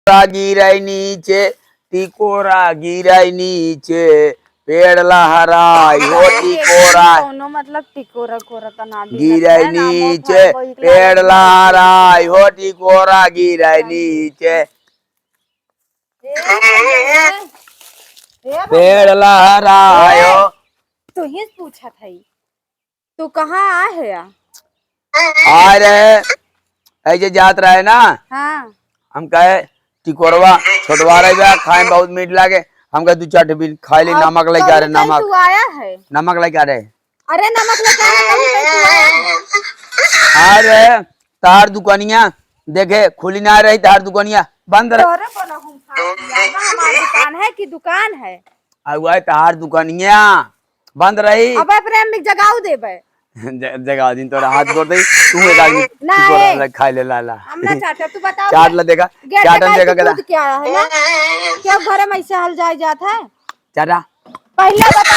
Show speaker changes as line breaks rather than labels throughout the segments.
गिराई नीचे टिकोरा गिराई नीचे पेड़ लहराई हो टिकोरा
मतलब टिकोरा कोरा का नाम भी
गिराई नीचे पेड़ लहराई हो टिकोरा गिराई नीचे पेड़ लहरायो।
तू ही पूछा था तू कहाँ आए है या?
आ रहे ऐसे जात रहे ना।
हाँ।
हम कहे टिकोरवा छोटवा रहे खाए में बहुत मीठ लागे। हम कहे 2-4 भी खा ले। नमक लेके आ रहे नमक।
तू आया है?
नमक लेके आ रहे।
अरे नमक लेके आया
अरे तार दुकानिया देखे खुली ना रही। तार दुकानिया बंद रही।
हमारी दुकान है कि दुकान है?
अगुआ तार दुकानिया बंद रही।
अब प्रेम में जगाऊ देबे
जगह दिन तोरा हाथ जोड़ दे। तू एक आदमी टिकोरा खा ले लाला।
हम ना चाहते तू बता।
चाट ला देखा चाटन देखा
क्या है ना क्या घर में ऐसे हल जाए जात है
चाटा
पहले बता।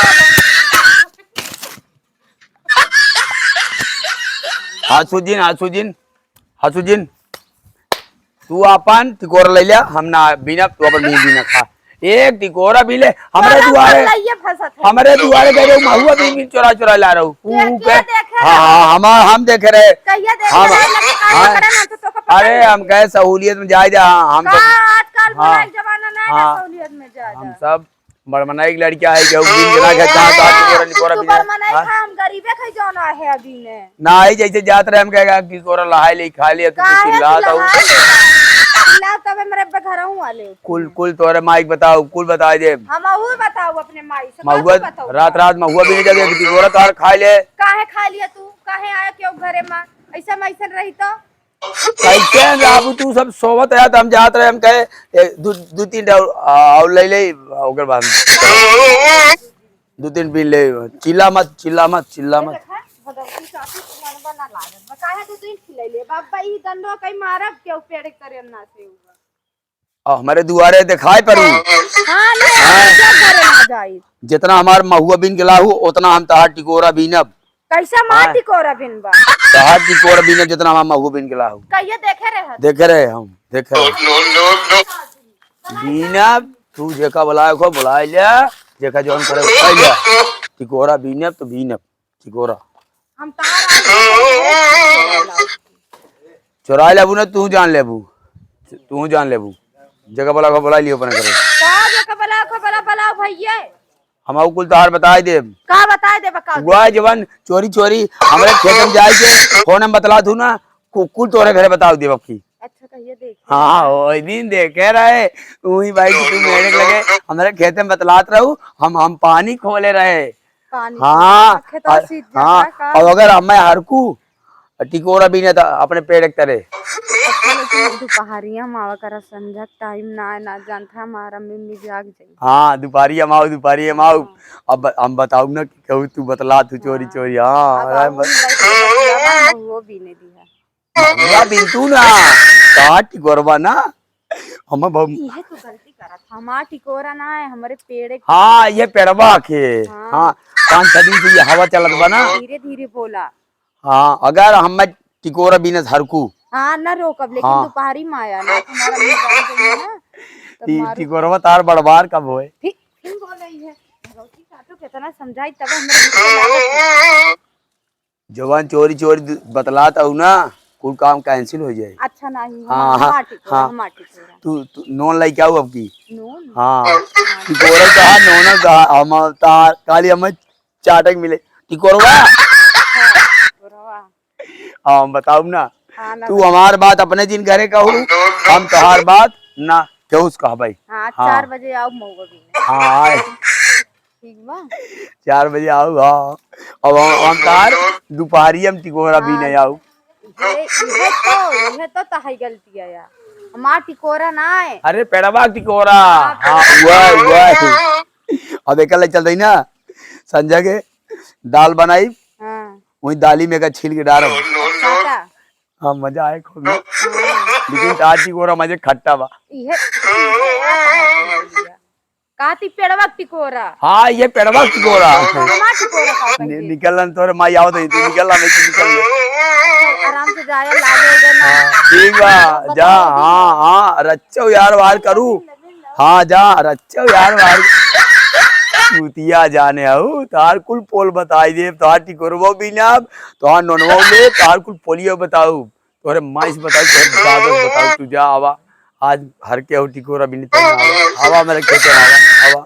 हसुजिन तू अपन टिकोरा ले लिया। हम ना बिना तू अपन नहीं बिना खा एक टिकोरा भी ले। हमारे दुआरे गए महुआ भी चोरा चोरा ला रहा हूँ। हाँ हम देख रहे। अरे हम कहे सहूलियत में जाए जा। हम सब बड़मनाई की लड़कियां है ना आई जैसे जात रहे। हम कहेगा टिकोरा लहाई ले खा लिया कुल तोरे माइक बताओ कुल बता दे।
हम बताओ अपने माई से
महुआ रात महुआ भी नहीं जगे टिकोरा तार खा ले।
काहे खा लिया तू काहे आया क्यों घरे में ऐसा मैसन रही तो
कैसे बाबू तू सब सोवत है। हम जात रहे। हम कहे 2-3 और ले ले ओकर बाद 2-3 पी ले। चिल्ला मत हमारे दुआरे दिखाई पड़ू। जितना हमार महुआ बिन के लाहू उतना हम तहार टिकोरा बीनब।
कैसा मार टिकोरा बिन बा
तहार टिकोरा बीनब जितना हम महुआ बिन के लाहू।
कहिए
देखे रहे हम देखे रहे बीनब। तू जेका बुलाए को बुलाए लिया जेका जोन करे बुलाए लिया। टिकोरा बीनब तो बीनब टिकोरा
हम
चुरा लेबू ना तू जान लेबू जगह बोला को बुला लियो अपने करे
भैया
हम कुल तहार बताए दे।
का बताए दे बका
गुआ जवन चोरी हमारे खेत में जाए के फोन में बतला दू ना कुल तोरे घरे बताओ दे बक्की।
अच्छा कहिए देख।
हाँ वो दिन देखे रहे वही भाई तू मेरे लगे हमारे खेत में बतलात रहू। हम पानी खोले रहे। हाँ और अगर हमें हरकू टिकोरा भी नहीं था अपने पेड़ एक तरह
दोपहरिया मावा करा समझा टाइम ना जानता हमारा मम्मी जाग जाई।
हाँ दोपहरिया माऊ अब हम बताऊ ना कि कहू तू बतला तू चोरी। हाँ
वो भी नहीं दिया
बिंतु ना टिकोरवा ना हम
ये तो गलती करा था। हमारा टिकोरा ना है हमारे पेड़।
हाँ ये पेड़वा के। हाँ 5-6 दिन से ये हवा चलत बना
धीरे धीरे बोला।
हाँ अगर हम टिकोरा बिना हरकू
हाँ न रोकब लेकिन दोपहरी में आया ना तुम्हारा
टिकोरवा तार बड़बार कब होए
फिर बोल रही है कितना समझाई तब हमारे
जवान चोरी बतलात हूँ ना कुल काम कैंसिल हो जाए।
अच्छा नहीं।
हाँ तू नॉन लाई क्या अब की हाँ
टिकोरा
कहा नॉन हम काली हम चाटक मिले टिकोरवा। हाँ बताऊ ना तू हमार बात अपने दिन घरे कहू हम तोहार बात ना क्यों कहा भाई।
4 बजे आओ मऊगा भी।
हाँ
ठीक बा
4 बजे आओ। हाँ अब हम तार दोपहरी हम टिकोरा भी नहीं आऊ।
ये तो तहाई गलती है यार हमार टिकोरा ना है।
अरे पेड़वा टिकोरा। हाँ हुआ अब एक चल रही ना संजय के दाल बनाई। वही दाली में का छील के डाल। हाँ मजा आए खूब लेकिन तार टिकोरा मजे खट्टा बा।
काती पेड़वा टिकोरा
हाँ ये पेड़वा टिकोरा
हमा टिकोरा का कह दे।
निकलन तोरे माई आवत है तू निकलना नहीं तू निकल ले।
आराम से जाया लागेगा ना।
ठीक बा जा। हाँ हाँ रच्चो यार वार करू। हाँ जा रच्चो यार वार चूतिया जाने आऊ तार कुल पोल बताई दे तार टिकोरबो भी ना तार नोनवो ले तार कुल पोलियो बताऊ तोरे माई से बताऊ तोरे दादा बताऊ तू जा आवा आज हर के टिकोरा भी नहीं आवा मेरे खेते आवा आवा।